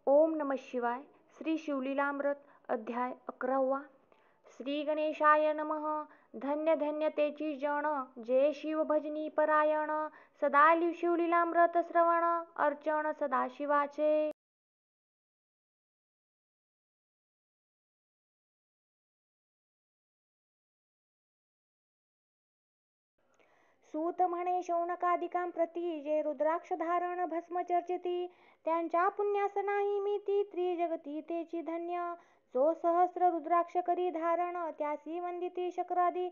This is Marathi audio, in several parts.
ओम नमः शिवाय. श्री शिवलीलामृत अध्याय 11. श्री गणेशाय नमः. धन्य धन्य तेची जण, जय शिव भजनी परायण. सदा शिवलीलामृत श्रवण, अर्चन सदा शिवाचे. सूत म्हणे शौनकादिकां प्रती, जे रुद्राक्ष धारण भस्म चर्चिती. त्यांच्या पुण्यास नाही मीती, त्रिजगती तेची धन्य. जो सहस्र रुद्राक्ष करी धारण, त्यासी वंदिती शक्रादी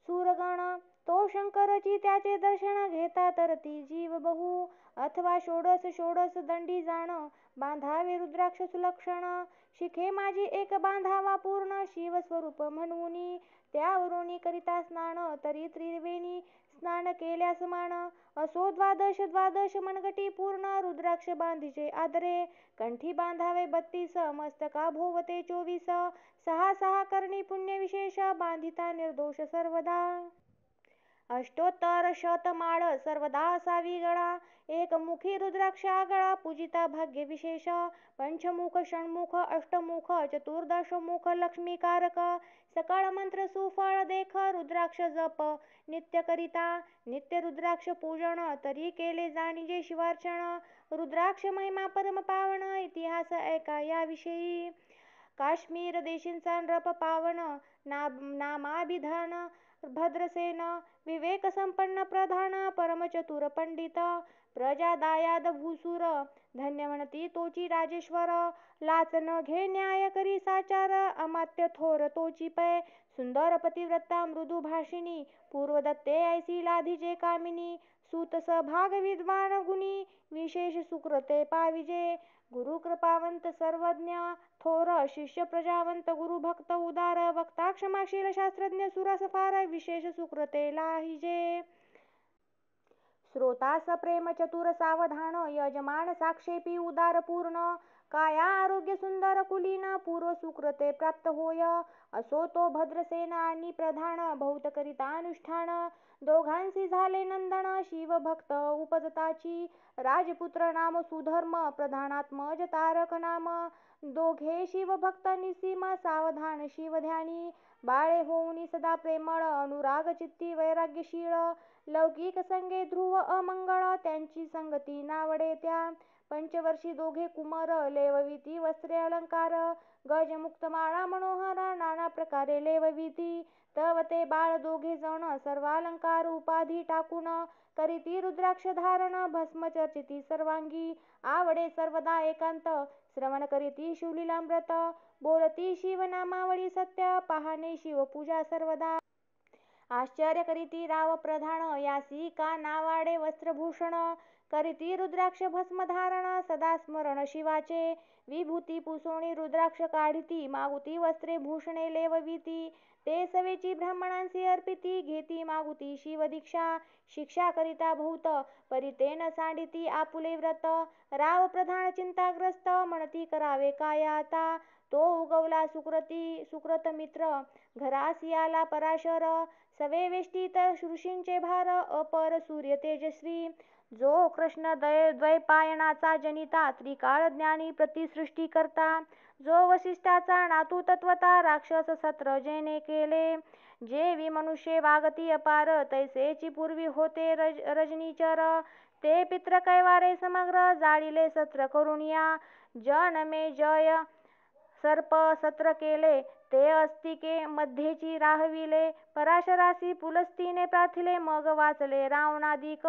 सुरगण. तो शंकरची त्याचे दर्शन, घेता तरती जीव बहु. अथवा षोडस षोडस दंडी जाण, बांधावे रुद्राक्ष सुलक्षण. शिखे माझी एक बांधावा पूर्ण, शिवस्वरूप म्हणूनी. त्यावरुनी करिता स्नान, तरी त्रिवेणी स्नान केल्यास मान. असो द्वादश द्वादश मनगटी पूर्ण, रुद्राक्ष बांधिचे आदरे. कंठी बांधावे 32, मस्तका भोवते 24. सहा सहा करणी पुण्य विशेष, बांधिता निर्दोष सर्वदा. अष्टोत्तर शतमाळ सर्वदा असावी गळा. एकमुखी रुद्राक्ष आगळा, पूजिता भाग्य विशेष. पंचमुख षण्मुख अष्टमुख चतुर्दशमुख लक्ष्मीकारक. सकळ मंत्र सुफळ देख, रुद्राक्ष जप नित्य करिता. नित्य रुद्राक्ष पूजन, तरी केले जाणीजे शिवार्चन. रुद्राक्ष महिमा परम पावन, इतिहास ऐका याविषयी. काश्मीर देशींचा नृप पावन, नामाभिधान भद्रसेन. विवेक संपन्न प्रधान, परमचतुर पंडित. प्रजा दायाद भूसुर, धन्य म्हणती तोची राजेश्वर. लाच न घे न्याय करी साचार, अमात्य थोर तोची पै. सुंदर पतिव्रता मृदू भाषिणी, पूर्वदत्ते ऐसी लाधीजे कामिनी. सूत सभाग विद्वान गुणी, विशेष सुकृते पाविजे. गुरु कृपावंत सर्वज्ञ थोर, शिष्य प्रजावंत गुरुभक्त उदार. वक्ता क्षमाशील शास्त्रज्ञ सुरस फार, विशेष सुकृते लाहिजे. श्रोतास प्रेम चतुर सावधान, यजमान साक्षेपी उदार पूर्ण. काया आरोग्य सुंदर कुलीन, पूर्व सुकृते प्राप्त होय. असो तो भद्रसेन आणि प्रधान, बहुत करिता अनुष्ठान. दोघांसी झाले नंदन, शिवभक्त उपजताची. राजपुत्र नाम सुधर्म, प्रधानात्मज तारक नाम. दोघे शिवभक्त निसीम, सावधान शिवध्यानी. बाळे होऊनी सदा प्रेमळ, अनुराग चित्ती वैराग्यशीळ. लौकिक संगे ध्रुव अमंगळ, त्यांची संगती नावडे त्या. पंचवर्षी दोघे कुमार, लेवविती वस्त्रे अलंकार. गजमुक्त माळा मनोहर, नाना प्रकारे लेवविती. तव ते बाळ दोघे जण, सर्वालंकार उपाधी टाकून. करीती रुद्राक्ष धारण, भस्म चर्चिती सर्वांगी. आवडे सर्वदा एकांत, श्रवण करीती शिवलीलामृत. बोलती शिवनामावळी सत्य, पाहणे शिवपूजा सर्वदा. आश्चर्य करीती राव प्रधान, यासी का नावाडे वस्त्रभूषण. करीती रुद्राक्ष भस्म धारण, सदा स्मरण शिवाचे. विभूती पुसोणी रुद्राक्ष काढिती, मागुती वस्त्रे भूषणे लेवविती. ते सवेची ब्राह्मणांसी अर्पिती, घेती मागुती शिवदीक्षा. शिक्षा करिता बहुत, परितेन सांडिती आपुले व्रत. राव प्रधान चिंताग्रस्त, म्हणती करावे काय आता. तो उगवला सुकृत मित्र, घरासी आला पराशर. सवे वेष्टीत ऋषींचे भार, अपर सूर्य तेजस्वी. जो कृष्ण द्वैपायनाचा जनिता, त्रिकाळ ज्ञानी प्रतिसृष्टी करता. जो वसिष्ठाचा नातू तत्वता, राक्षस सत्र जेने केले. जेवी मनुष्ये वागती अपार, तैसेची पूर्वी होते रजनीचर. ते पित्र कैवारे समग्र, जाळिले सत्र करुणिया. जनमे जय सर्प सत्र केले, ते अस्तिके मध्येची राहविले. पराशरासी पुलस्तीने प्रार्थिले, मग वाचले रावणादिक.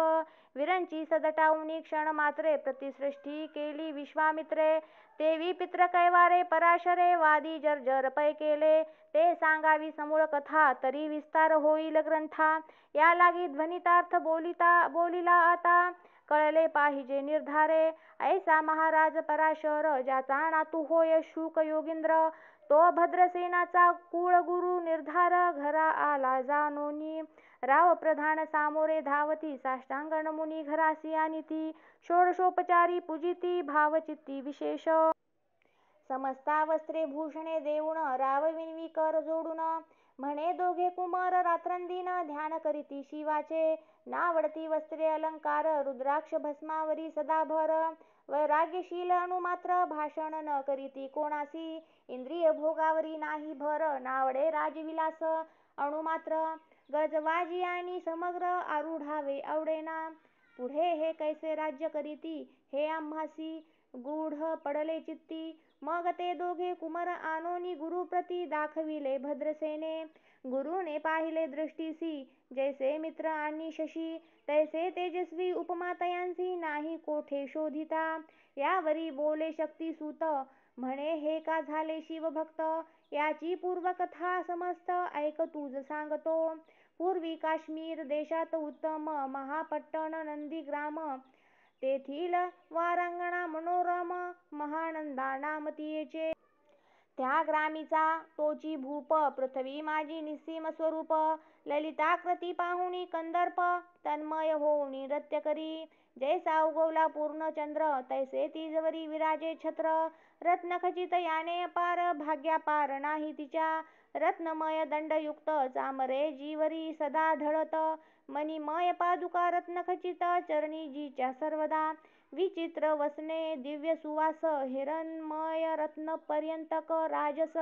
वीरांची सदटावणी क्षण मात्रे, प्रतिसृष्टी केली विश्वामित्रे. तेवी पित्र कैवारे पराशरे, वादी जर्जर पै केले. ते सांगावी समूळ कथा, तरी विस्तार होईल ग्रंथा. या लागी ध्वनितार्थ बोलिला आता, कळले पाहिजे निर्धारे. ऐसा महाराज पराशर, ज्याचा नातू होय शुक योगींद्र. तो भद्रसेनाचा कुळगुरु निर्धार, घरा आला जानोनी. राव प्रधान सामोरे धावती, साष्टांग नमुनी घरासी आणिती. षोडशोपचारी पूजिती, भावचित्ती विशेष. समस्ता वस्त्रे भूषणे देऊन, राव विनवी कर जोडून. म्हणे दोघे कुमार रात्रंदिन, ध्यान करीती शिवाचे. नावडती वस्त्रे अलंकार, रुद्राक्ष भस्मावरी सदा भर. वैराग्यशील अणु मात्र भाषण न करीती कोणासी इंद्रिय भोगावरी नाही भर नावडे राजविलास अणु मात्र गजवाजी आणि समग्र आरूढावे आवडेना पुढे हे कैसे राज्य करीती हे आम्हासी गूढ पडले चित्ती मग ते दोघे कुमार आणोनी गुरुप्रती दाखविले भद्रसेने गुरुने पाहिले दृष्टीसी जैसे मित्र आणि शशी तैसे तेजस्वी उपमा तयांसी नाही कोठे शोधिता यावरी बोले शक्तिसूत म्हणे हे का झाले शिवभक्त याची पूर्वकथा समस्त ऐक तुझ सांगतो पूर्वी काश्मीर देशात उत्तम महापट्टण नंदीग्राम तेथील वारांगणा मनोरम महानंदा नाम तिचे त्या ग्रामीचा तोची भूप पृथ्वी माझी निस्सीम स्वरूप ललिताकृती पाहुणी कंदर्प तन्मय होऊनी नृत्य करी जैसा उगवला पूर्ण चंद्र तैसे तिजवरी विराजे छत्र रत्नखचित याने अपार भाग्यापार नाही तिच्या रत्नमय दंडयुक्त चामरे जीवरी सदा ढळत मणिमय पादुका रत्नखचित चरणी जीच्या सर्वदा विचित्र वसने दिव्य सुवास हिरणमय रत्न पर्यंतक राजस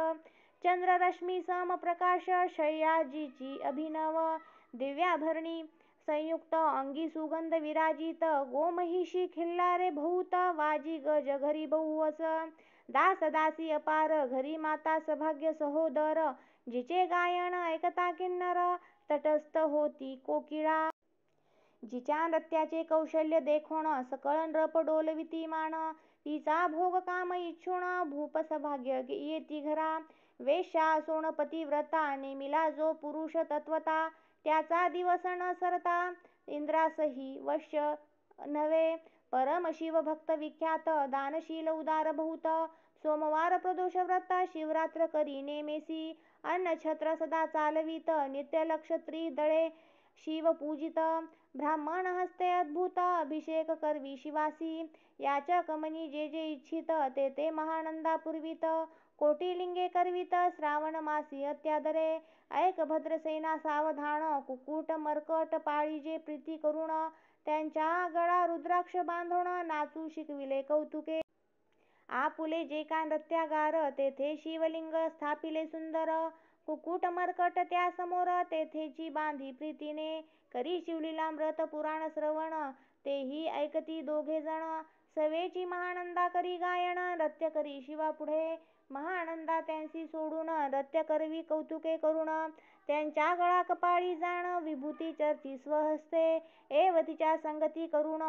चंद्ररश्मी सम प्रकाश शय्याजीची अभिनव दिव्याभरणी संयुक्त अंगी सुगंध विराजित गोमहिषी खिल्लारे बहुत वाजी गज घरी बहुवस दास दासी अपार घरी माता सभाग्य सहोदर जिचे गायन ऐकता किन्नर तटस्थ होती कोकिळा जिच्या नृत्याचे कौशल्य देखोण सकळ नृप डोलविती मान तिचा भोग काम इच्छुण भूप सभाग्य येती घरा वेश्या सोन पतिव्रता नेमिला जो पुरुष तत्वता त्याचा दिवस न सरता इंद्रासही वश्य नव्हे परम शिव भक्त विख्यात दानशील उदार बहुत सोमवार प्रदोष व्रता शिवरात्र करी नेमेसी अन्न छत्र सदा चालवित नित्य लक्ष त्रिदळे शिव पूजित ब्राह्मण हस्ते अद्भुत अभिषेक करवी शिवासी याचक मनी जे जे इच्छित ते ते महानंदा पुरवित कोटिलिंगे करवित श्रावण मासी अत्यादरे ऐक भद्रसेना सावधान कुकुट मर्कट पाळीजे प्रीती करुण त्यांच्या गळा रुद्राक्ष बांधून नाचू शिकविले कौतुके आपुले जे का नृत्यागार तेथे शिवलिंग स्थापिले सुंदर कुकुट मर्कट त्या समोर तेथेची बांधी प्रीतीने करी शिवलीलामृत पुराण श्रवण तेही ऐकती दोघे जण सवेची महानंदा करी गायन नृत्य करी शिवा पुढे महानंदा त्यांसी सोडून नृत्य करवी कौतुके करुण त्यांच्या गळा कपाळी जाण विभूती चर्ची स्वहस्ते एव तिच्या संगती करुण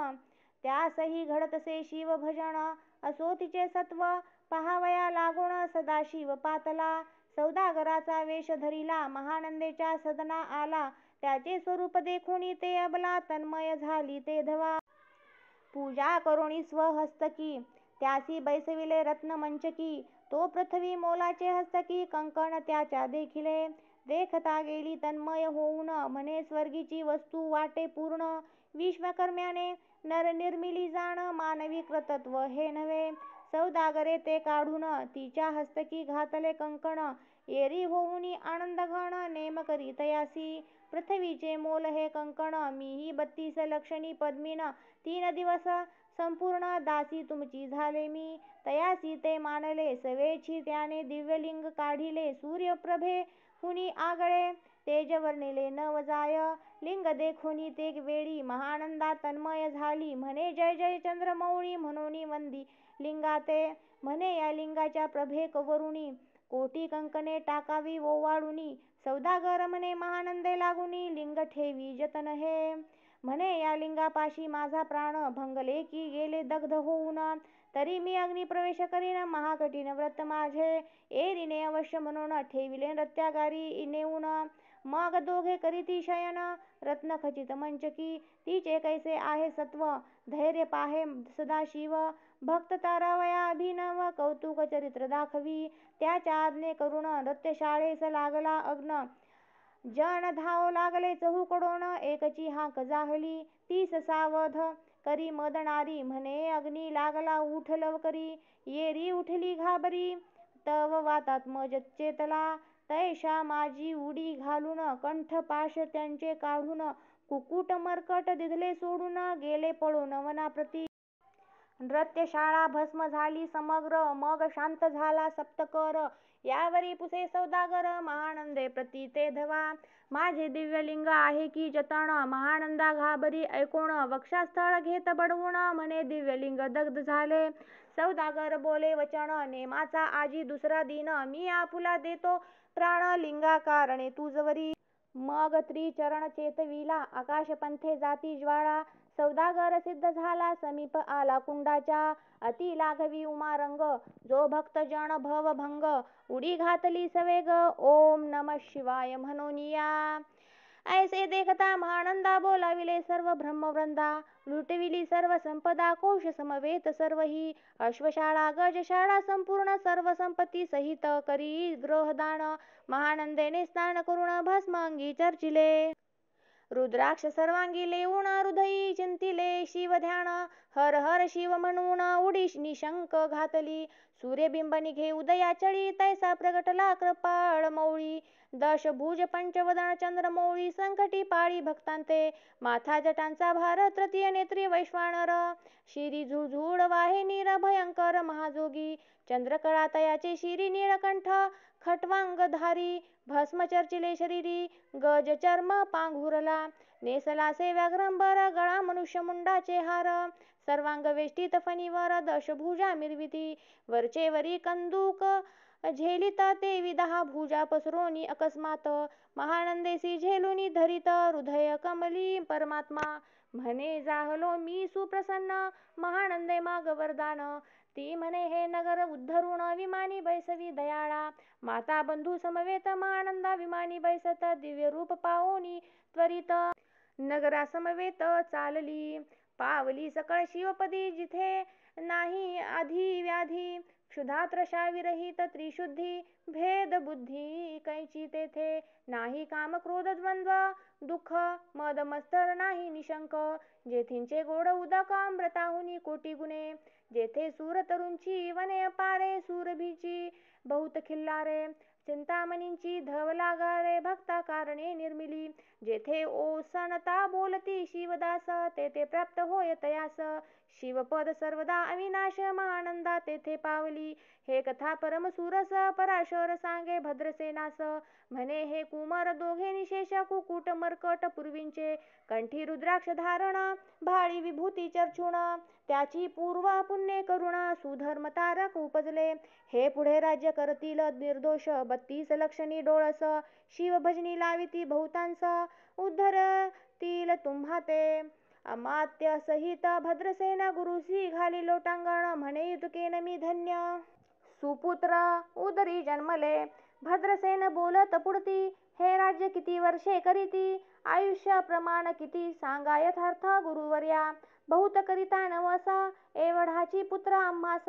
त्यासही घडतसे शिव भजन असो तिचे सत्व पहावया लागून सदाशिव पातला सौदागराचा वेश धरिला महानंदेच्या सदना आला त्याचे स्वरूप देखुनी ते अबला तन्मय झाली ते धवा पूजा करुणी स्वहस्तकी त्यासी बैसविले रत्नमंचकी तो पृथ्वी मोलाचे हस्तकी कंकण त्याच्या देखिले देखता गेली तन्मय होऊन म्हणे स्वर्गीची वस्तू वाटे पूर्ण विश्वकर्म्याने नरनिर्मिली जाण मानवी कृतत्व हे नव्हे सौदागरे ते काढून तिच्या हस्तकी घातले कंकण एरी होऊनी आनंद घन नेम करी तयासी पृथ्वीचे मोल हे कंकण मीही 32 लक्षणी पद्मीन 3 दिवस संपूर्ण दासी तुमची झाले मी तयासी ते मानले सवेची त्याने दिव्यलिंग काढिले सूर्यप्रभे हुनी आगळे तेज वर्णिले नव जाय लिंग देखोनी ते वेळी महानंदा तन्मय झाली म्हणे जय जय चंद्रमौळी म्हणून वंदी लिंगाते म्हणे या लिंगाच्या प्रभे वरुणी कोटी कंकणे टाकावी ओवाळुनी सौदागर म्हणे महानंदे लागुनी लिंग ठेवी जतन हे म्हणे या लिंगापाशी माझा प्राण भंगले की गेले दग्ध होऊन तरी मी अग्नी प्रवेश करीन महाकठीण व्रत माझे एरीने अवश्य म्हणून ठेविले नृत्यागारी नेऊन मग दोघे करीती शयन रत्नखचित मंचकी तिचे कैसे आहे सत्व धैर्य पाहे सदाशिव भक्त तारावया अभिनव कौतुक चरित्र दाखवी त्याच्या आज्ञे करुण नृत्यशाळेस लागला अग्न जन धाव लागले चहूकडून एकची हाक जाहली 30 सावध करी मदणारी म्हणे अग्नी लागला उठ लवकरी येरी उठली घाबरी तव वातात मज चेतला तैशा माझी उडी घालून कंठपाश त्यांचे काढून कुकुट मर्कट दिधले सोडून गेले पळून वनाप्रती नृत्यशाळा भस्म झाली समग्र, मग शांत झाला सप्तकर. यावरी पुसे सौदागर, महानंदे प्रति ते धवा. माझे दिव्यलिंग आहे की जतन, महानंदा घाबरी ऐकोण. वक्षस्थळ घेत बडवून, म्हणे दिव्यलिंग दग्ध झाले. सौदागर बोले वचन, नेमाचा आजी दुसरा दिन. मी आपुला देतो प्राण, लिंगा कारणे तुझवरी. मग त्रिचरण चेतविला, आकाशपंथे जाती ज्वाळा. सौदागर सिद्ध झाला, समीप आला कुंडाच्या. अति लाघवी उमारंग, जो भक्त जन भवभंग. उडी घातली सवेग, ओम नमः शिवाय म्हणूनिया. ऐसे देखता महानंदा, बोलाविले सर्व ब्रह्मवृंदा. लुटविली सर्व संपदा, कोश समवेत सर्वही. अश्वशाळा गजशाळा संपूर्ण, सर्व संपत्ती सहित करी ग्रहदान. महानंदेने स्नान करून भस्म अंगी चर्चिले. रुद्राक्ष सर्वांगी लेऊन, हृदयी चिंतिले शिवध्यान. हर हर शिव म्हणून उडी निशंक घातली. सूर्यबिंब निघे उदयाचळी, तैसा प्रगटला कृपाळ मौळी. दशभुज पंचवदन चंद्रमौळी, संकटी पाळी भक्तांते. माथा जटांचा भार, तृतीय नेत्री वैश्वानर. शिरी झुळझुळ वाहे नीर, भयंकर महाजोगी. चंद्रकळा तयाचे शिरी, नीळकंठ खट्वांगधारी. भस्म चर्चिले शरीरी, गज चर्म पांघुरला. नेसलासे व्याघ्रंबर, गळा मनुष्य मुंडाचे हार. सर्वांग वेष्टीत फणीवर, दशभुजा मिरविती. वरचे वरी कंदूक झेलित, ते विदहा भुजा पसरोनी अकस्मात. महानंदेसी झेलुनी धरित, हृदय कमली परमात्मा. म्हणे जाहलो मी सुप्रसन्न, महानंदे माग वरदान. ती म्हणे हे नगर उद्धरुण, विमानी बैसवी दयाळा. माता बंधू समवेत, महानंदा विमानी बैसत. दिव्य रूप पाओनी त्वरित, नगरा समवेत चालली. पावली सकळ शिवपदी, जिथे नाही आधी व्याधी. क्षुधात्रशा विरहित त्रिशुद्धी, भेद बुद्धी कैची तेथे. नाही काम क्रोध द्वंद्व दुःख, मद मत्सर नाही निशंक. जेथींचे गोड उदक, अमृताहुनी कोटी गुणे. जेथे सूर तरुंची वने अपारे, सुरभीची बहुत खिल्लारे. चिंतामणींची धव लागारे, भक्ता कारणे निर्मिली. जेथे ओसणता बोलती शिवदास, तेथे प्राप्त होय तयास. शिवपद सर्वदा अविनाश, महानंदा तेथे पावली. हे कथा परम सुरस, पराशर सांगे भद्रसेनास. म्हणे हे कुमार दोघे निशेष, कुकुट मर्कट पूर्वींचे. कंठी रुद्राक्ष धारण, भाळी विभूती चर्चून. त्याची पूर्व पुण्य करुण, सुधर्म तारक उपजले. हे पुढे राज्य करतील निर्दोष, 32 लक्षणी डोळस. शिवभजनी लाविती बहुतांस, उद्धरतील तुम्हा ते. अमात्य सहित भद्रसेन, गुरुसी घाली लोटांगण. म्हणे युतकेन मी धन्य, सुपुत्र उदरी जन्मले. भद्रसेन बोलत पुढती, हे राज्य किती वर्षे करीती. आयुष्य प्रमाण किती, सांगा यथार्थ गुरुवर्या. बहुत करिता नवस, एवढाची पुत्र आम्हास.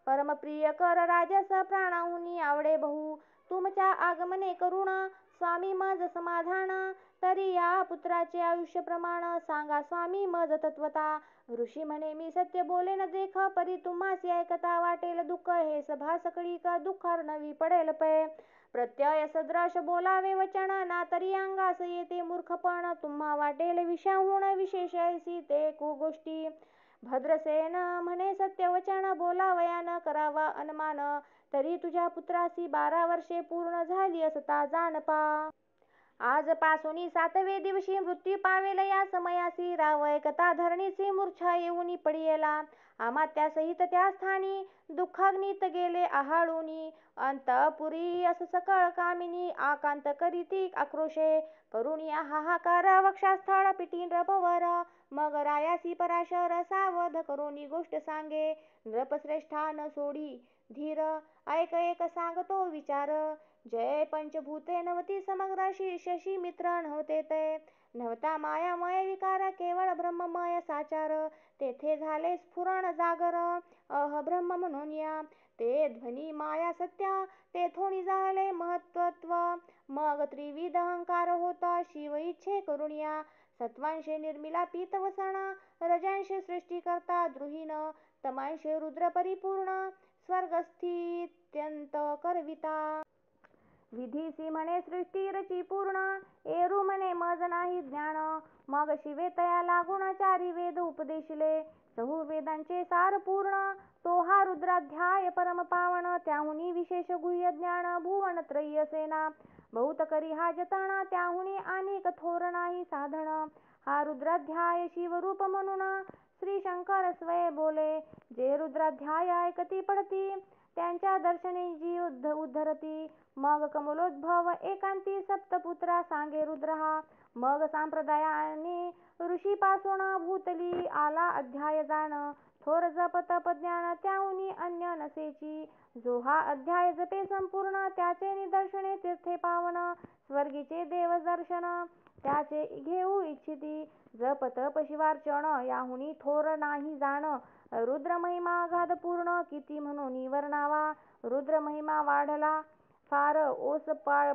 परमप्रिय कर राजस, प्राणाहुनी आवडे बहु. तुमच्या आगमने करुण, स्वामी मज समाधान. तरी या पुत्राचे आयुष्य प्रमाण, सांगा स्वामी मज तत्वता. ऋषी म्हणे मी सत्य बोलेन देख, परी तुम्हासी ऐकता वाटेल दुःख. हे सभा सकळीक दुःखार्णवी पडेल पै. प्रत्यय सद्रश बोलावे वचन, ना तरी अंगास येते मूर्खपण. तुम्हा वाटेल विषाहून, विशेष ऐसी ते गोष्टी. भद्रसेन म्हणे सत्य वचन, बोलावयान करावा अनुमान. तरी तुझ्या पुत्रासी 12 वर्षे पूर्ण झाली असता जानपा. आजपासून 7वे दिवशी मृत्यू पावेल या समयासी. राव ऐकता धरणीची मूर्छा येऊनी पडियेला. अमात्यासहित त्या स्थानी, दुःखाग्नीत गेले आहाळूनी. अंतपुरी अस सकळ कामिनी, आकांत करीती आक्रोशे. करुणी हाहाकार, वक्षस्थळ पिटी नृपवर. मग रायासी पराशर, सावध करुणी गोष्ट सांगे. नृपश्रेष्ठा न सोडी धीर, ऐक एक सांगतो विचार. जय पंचभूते नव्हती समग्र, शशी मित्र नव्हते ते. नव्हता मायामय विकार, केवळ ब्रह्ममय साचार. तेथे झाले स्फुरण जागर, ब्रह्म म्हणून या. ते ध्वनी माया सत्य, तेथोनी झाले महत्त्व. मग त्रिविध अहंकार होता, शिव इच्छे करुणिया. सत्वांशे निर्मिला पीतवसन, रजांशे सृष्टी करता द्रुहीन. तमांशे रुद्र परिपूर्ण, स्वर्गस्थित्यंत करविता. विधीसी म्हणे सृष्टी रची पूर्ण, एरू म्हणे मज नाही ज्ञान. मग शिवे तया लागून चारी वेद उपदेशिले, चहुर्वेदांचे सार पूर्ण. तो हा रुद्राध्याय परम पावन, त्याहुनी विशेष गुह्य ज्ञान. भुवन त्रयी सेना बहुत करी हा जतन, त्याहुनी अनेक थोर नाही साधन. हा रुद्राध्याय शिवरूप म्हणून श्री शंकर स्वय बोले. जे रुद्राध्याय ऐकती पडती, त्यांच्या दर्शनी जी उद्धरती. मग कमलोद्भव एकांती सप्तपुत्रा सांगे रुद्र हा. मग संप्रदायाने ऋषीपासून भूतली आला अध्याय जाण. थोर जप तप ज्ञान त्याहुनी अन्य नसेची. जो हा अध्याय जपे संपूर्ण, त्याचे निदर्शने तीर्थे पावन. स्वर्गीचे देव दर्शन त्याचे घेऊ इच्छिती. जप तप शिवार्चन याहुनी थोर नाही जाण. रुद्र महिमा अगाध पूर्ण, किती म्हणून वर्णावा. रुद्र महिमा वाढला फार, ओस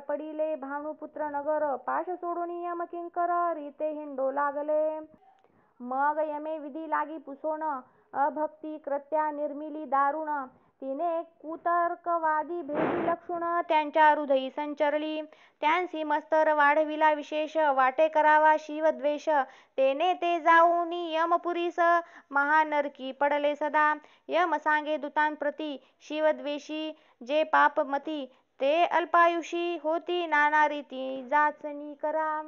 पडिले भानुपुत्र नगर. पाश सोडून यम किंकर रीते हिंडो लागले. मग यमे विधी लागी पुसोन, अभक्ती कृत्या निर्मिली दारुण. तिने कुतर्कवादी भेदी लक्षुण, त्यांच्या हृदयी संचरली. त्यांसी मस्तर वाढविला विशेष, वाटे करावा शिवद्वेष. तेने ते जाऊनी यमपुरीस, महानरकी पडले सदा. यम सांगे दूतांप्रती शिवद्वेषी, जे पापमती ते अल्पायुषी. होती नाना रीती जाचनी करा,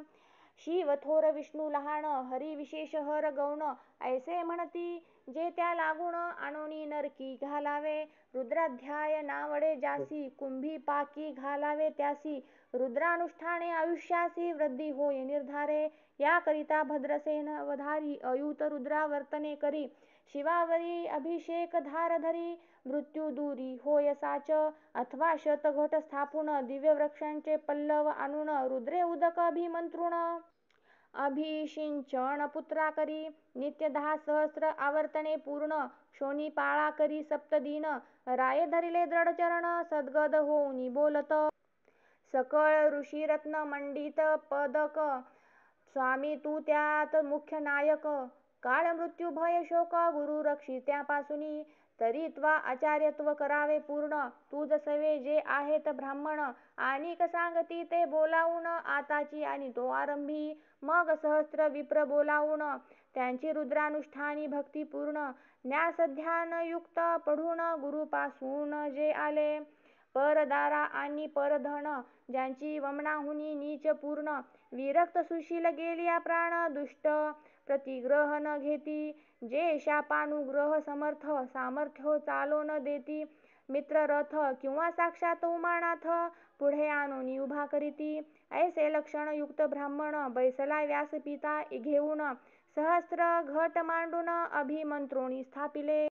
शिव थोर विष्णू लहान. हरी विशेष हर गौण ऐसे म्हणती, जे त्या लागून आणोनी नरकी घालावे. रुद्राध्याय नावडे जासी, कुंभी पाकी घालावे त्यासी. रुद्रानुष्ठाने आयुष्यासी वृद्धी होय निर्धारे. याकरिता भद्रसेन अवधारी, अयुत रुद्रावर्तने करी. शिवावरी अभिषेक धार धरी, मृत्यू दूरी होय साच. अथवा शतघट स्थापून, दिव्य वृक्षांचे पल्लव आणून. रुद्रे उदक अभिमंत्रुण, अभिषिंचन पुत्रा करी. नित्य 10 सहस्र आवर्तने पूर्ण, क्षोणी पाळा करी सप्तदिन. राये धरिले दृढ चरण, सद्गद होऊनी बोलत. सकळ ऋषीरत्न मंडित पदक, स्वामी तू त्यात मुख्य नायक. काळ मृत्यू भय शोक, गुरु रक्षी त्यापासूनी. तरी त्वा आचार्यत्व करावे पूर्ण, तुझ सवे जे आहेत ब्राह्मण. आणिक सांगती ते बोलावून, आताची आणि तो आरंभी. मग सहस्र विप्र बोलावून, त्यांची रुद्रानुष्ठानी भक्ती पूर्ण. न्यासध्यान युक्त पढून, गुरुपासून जे आले. परदारा आणि परधन, ज्यांची वमनाहुनी नीच पूर्ण. विरक्त सुशील गेलिया प्राण, दुष्ट प्रतिग्रह न घेती. जे शापानुग्रह समर्थ, सामर्थ्य चालो न देती. मित्र रथ किंवा साक्षात उमानाथ, पुढे आणून उभा करीती. ऐसे लक्षण युक्त ब्राह्मण, बैसला व्यासपीता घेऊन. सहस्र घट मांडून, अभिमंत्रोणी स्थापिले.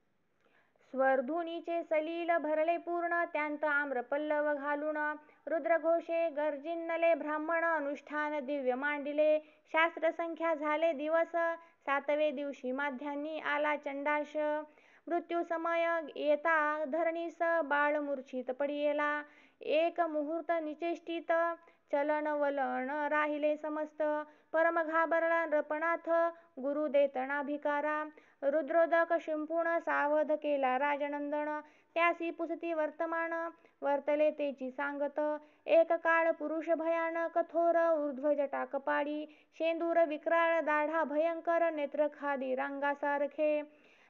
स्वर्धुनीचे सलील भरले पूर्ण, त्यांत आम्र पल्लव घालून. रुद्रघोषे गर्जिन्नले ब्राह्मण, अनुष्ठान दिव्य मांडिले. शास्त्र संख्या झाले दिवस, 7वे दिवशी माध्यान्नी आला चंडाश. मृत्यू समय येता धरणीस, बाळ मूर्छित पडियेला. एक मुहूर्त निचेष्टित, चलन वलन राहिले समस्त. परम घाबरला नृपनाथ, गुरु देतना भिकारा. रुद्रोदक शिंपून सावध केला राजनंदन. त्यासी पुसती वर्तमान, वर्तले तेची सांगत. एक काळ पुरुष भयानक थोर, ऊर्ध्व जटा कपाळी. शेंदूर विक्राळ दाढा भयंकर, नेत्र खादी रांगासारखे.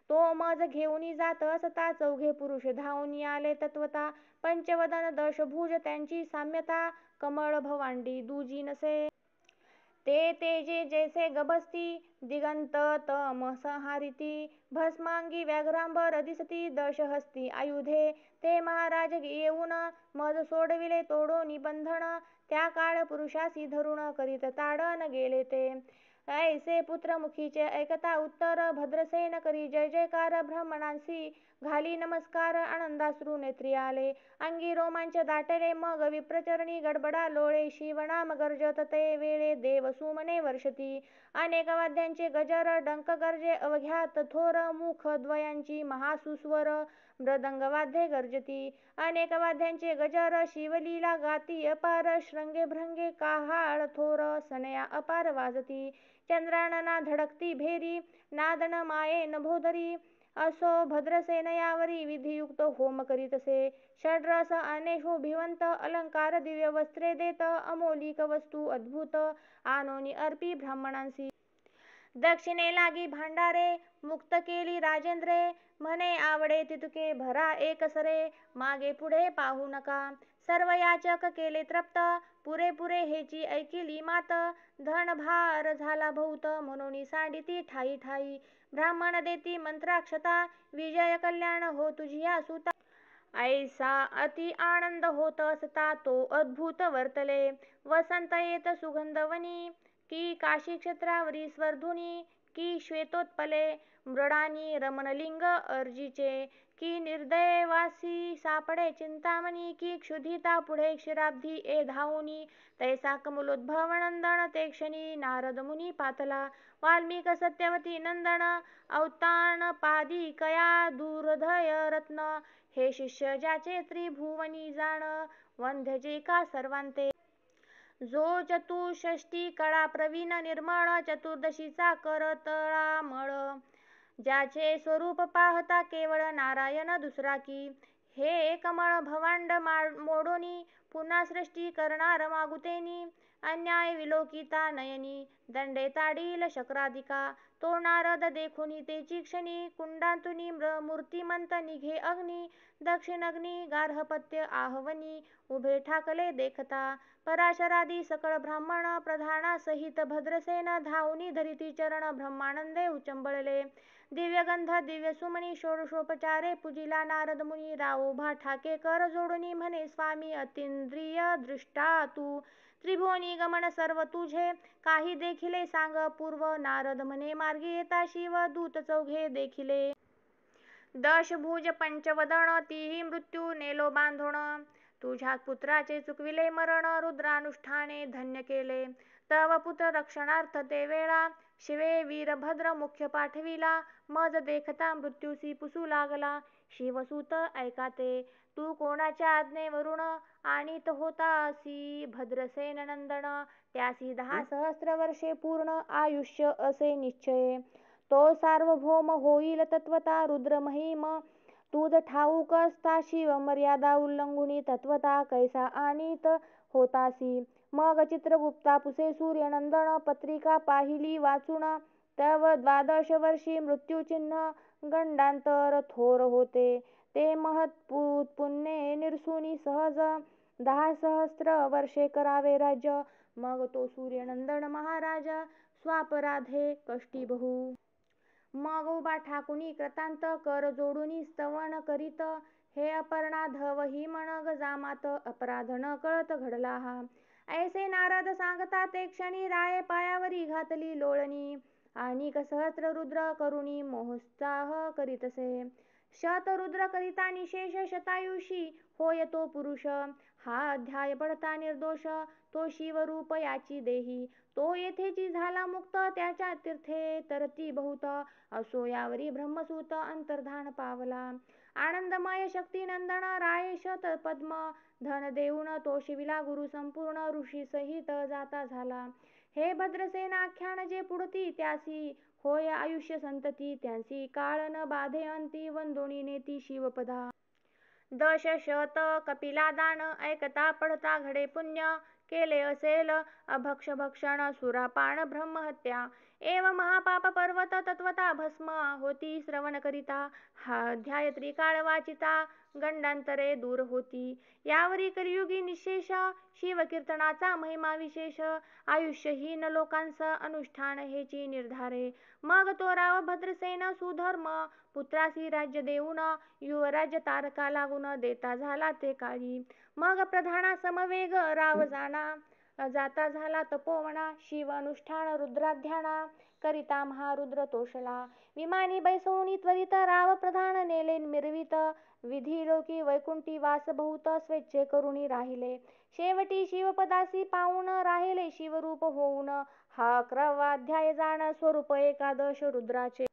तो मज घेऊनी जात असता, चौघे पुरुष धावून आले तत्वता. पंचवदन दशभुज त्यांची साम्यता, कमळ भवांडी दुजी नसे. ते तेजे जैसे गभस्ती, दिगंत तम संहारिती. भस्मांगी व्याघ्रांबर दिसती, दशहस्ती आयुधे. ते महाराज येऊन मज सोडविले तोडोनी बंधन. त्या काळ पुरुषासी धरुण करीत ताडन गेले ते. ऐसे पुत्रमुखीचे ऐकता उत्तर, भद्रसेन करी जय जयकार. ब्राह्मणांसी घाली नमस्कार, आनंदाश्रू नेत्री आले. अंगी रोमांच दाटले, मग विप्रचरणी गडबडा लोळे. शिवनाम गर्जत ते वेळे, देव सुमने वर्षती. अनेक वाद्यांचे गजर, डंक गर्जे अवघ्यात थोर. मुख द्वयांची महासुस्वर, मृदंग वाद्ये गर्जती. अनेक वाद्यांचे गजर, शिवलीला गाती अपार. श्रंगे भृंगे काहाळ थोर, सनया अपार वाजती. चंद्रानना धडकती भेरी, नादन मायेन भोदरी. असो भद्रसेन यावरी विधियुक्त होम करीतसे. षड्रस अनेशोभिवंत अलंकार दिव्य वस्त्रे देत अमोलिक वस्तू अद्भुत आणोनी अर्पी ब्राह्मणांसी. दक्षिणे लागी भांडारे मुक्त केली राजेंद्रे. म्हणे आवडे तितके भरा एकसरे मागे पुढे पाहू नका. सर्व याचक केले तृप्त पुरेपुरे हेची ऐकिली मात. धनभार झाला बहुत म्हणून सांडिती ठाई ठाई. ब्राह्मण देती मंत्राक्षता विजय कल्याण हो तुझिया सुता. ऐसा अति आनंद होत असता तो अद्भुत वर्तले. वसंत येत सुगंधवनी की काशी क्षेत्रावरी स्वर्धुनी की श्वेतोत्पले मृडानी रमणलिंग अर्जीचे की निर्दयवासी सापडे चिंतामणी की क्षुधिता पुढे क्षीराब्धी ए धावुनी. तैसा कमलोद्भव नंदन ते क्षणी नारद मुनी पातला. वाल्मिक सत्यवती नंदन अवतान पादी कया दुर्धय रत्न. हे शिष्य ज्याचे त्रिभुवनी जाण वंद्यजे का सर्वांते. जो चतुष्षष्टी कळा प्रवीण निर्मळ चतुर्दशीचा करतळामळ. ज्याचे स्वरूप पाहता केवळ नारायण दुसरा की. हे कमळ भवांड मोडोनी पुन्हा सृष्टी करणार मागुतेनी. अन्याय विलोकिता नयनी दंडे ताडील शक्राधिका. तो नारद देखुनी तेची क्षणी कुंडातुनी मूर्तिमंत निघे अग्नी. दक्षिणग्नी गार्हपत्य आहवनी उभे ठाकले देखता. पराशरादी सकळ ब्राह्मण प्रधानासहित भद्रसेन धावुनी धरिती चरण ब्रह्मानंदे उचंबळले. दिव्यगंध दिव्य सुमनी षोडशोपचारे पूजिला नारद मुनी. रावोभा ठाके कर जोडुनी म्हणे स्वामी अतींद्रिय दृष्टा तू. त्रिभुवनी गमन सर्व तुझे काही देखिले सांग पूर्व. नारद म्हणे मार्गी येता शिव दूत चौघे देखिले. दशभुज पंचवदन तीही मृत्यू नेलो बांधोण. तुझ्या पुत्राचे चुकविले मरण रुद्रानुष्ठाने धन्य केले. तव पुत्र रक्षणार्थ ते वेळा शिवे वीरभद्र मुख्य पाठविला. मज देखता मृत्यूसी पुसू लागला. शिवसुत ऐका ते तू कोणाच्या आज्ञेवरून आणीत होतासी भद्रसेन नंदन. त्यासी 10 सहस्र वर्षे पूर्ण आयुष्य असे निश्चये. तो सार्वभौम होईल तत्वता रुद्र महिम तुझ ठाऊक असता. शिव मर्यादा उल्लंघुनी तत्वता कैसा आणीत होतासी. मग चित्रगुप्ता पुसे सूर्यनंदन पत्रिका पाहिली वाचून. तव 12 वर्षी मृत्यूचिन्ह गंडांतर थोर होते. ते महत्पुण्ये निरसुनी सहज 10 सहस्र वर्षे करावे राज्य. मग तो सूर्यनंदन महाराज स्वापराधे कष्टी बहु. मग उभा ठाकुनी कृतांत कर जोडुनी स्तवन करीत. हे अपर्णाधव ही म्हण गजामात अपराध न कळत घडला हा. ऐसे नारद सांगता ते क्षणी राये पायावरी घातली लोळणी. आणिक सहस्र रुद्र करुणी मोहोत्साह करीतसे. शतरुद्र करिता निशेष शतायुषी होय तो पुरुष. हा अध्याय पडता निर्दोष तो शिवरूप याची देही. तो येथेची झाला मुक्त त्याच्या तीर्थे तरती बहुत. असो यावरी ब्रह्मसूत अंतर्धान पावला. आनंदमय शक्तिनंदन राये शत पद्म धन देऊन तो शिविला गुरु संपूर्ण ऋषी सहित जाता झाला. हे भद्रसेन आख्यान जे पुढती त्यासी होय आयुष्य संतती. त्यांसी काळ न बाधे अंती वंदोणी नेती शिवपदा. 10 शत कपिला दान ऐकता पडता घडे पुण्य. केले असेल अभक्ष भक्षण सुरापान ब्रह्महत्या. एव महापाप पर्वत तत्वता भस्म होती श्रवण करिता. हा अध्याय त्रिकाळ वाचिता गंडांतरे दूर होती. यावरी कलियुगी निशेष शिवकीर्तनाचा महिमा विशेष. आयुष्यहीन लोकांस अनुष्ठान हेची निर्धारे. मग तो राव भद्रसेन सुधर्म पुत्रासी राज्य देऊन युवराज्य तारका लागून देता झाला ते काळी. मग प्रधाना समवेग राव जाता झाला तपोवना. शिव अनुष्ठान रुद्राध्याना करिता महारुद्र तोषला. विमानी बैसवूनी त्वरित राव प्रधान नेले मिरवित. विधी लोकी वैकुंठी वास बहुत स्वेच्छे करुणी राहिले. शेवटी शिवपदासी पाऊन राहिले शिवरूप होऊन. हा 11वा अध्याय जाण स्वरूप एकादश रुद्राचे.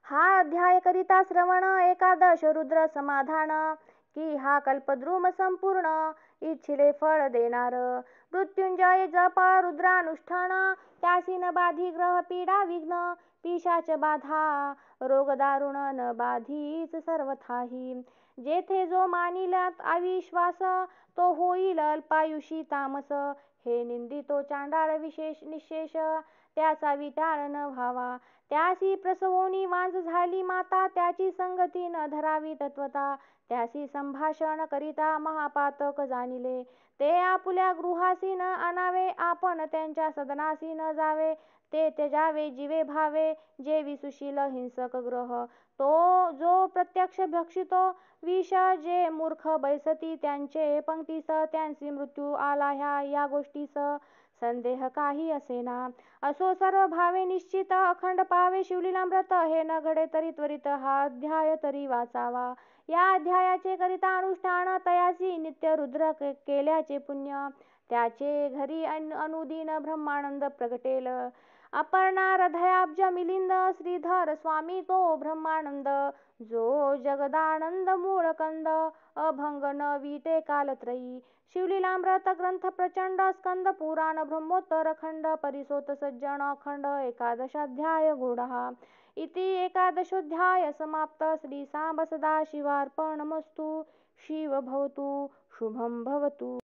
हा अध्याय करिता श्रवण एकादश रुद्र समाधान. की हा कल्पद्रुम संपूर्ण इच्छिले फळ देणार. मृत्युंजय जप रुद्रानुष्ठान त्यासी न बाधी ग्रह पीडा विघ्न. पिशाच बाधा रोग दारुण न बाधीच सर्वथाही. जेथे जो मानिल अविश्वास तो होईल अल्पायुषी तामस. हे निंदितो चांडाळ विशेष निशेष त्याचा विटाळ न व्हावा. त्यासी प्रसवोनी वांज झाली माता त्याची संगती न धरावी तत्वता. त्यासी संभाषण करिता महापातक जाणिले ते आपुल्या गृहासी न आणावे. आपण त्यांच्या सदनासी न जावे ते त्यजावे जीवे भावे. जेवी सुशील हिंसक ग्रह तो जो प्रत्यक्ष भक्षितो विष. जे मूर्ख बैसती त्यांचे पंक्तीस त्यांसी मृत्यू आला या गोष्टीस संदेह काही असेना. असो सर्व भावे निश्चित अखंड पावे शिवलीलामृत. हे न घडे तरी त्वरित हा अध्याय तरी वाचावा. या अध्यायाचे करिता अनुष्ठान तयासी नित्य रुद्र केल्याचे पुण्य. त्याचे घरी अनुदिन ब्रह्मानंद प्रगटेल. अपर्णा हृदयाब्ज मिलिंद श्रीधर स्वामी तो ब्रह्मानंद. जो जगदानंद मूळ कंद अभंग न विटे कालत्रयी. शिवलीलामृत ग्रंथ प्रचंड स्कंद पुराण ब्रह्मोत्तर खंड. परिसोत सज्जन अखंड एकादशाध्याय गूढः. इति एकादशोऽध्याय समाप्त. श्री सांब सदाशिवार्पणमस्तु. शिव भवतु शुभं भवतु.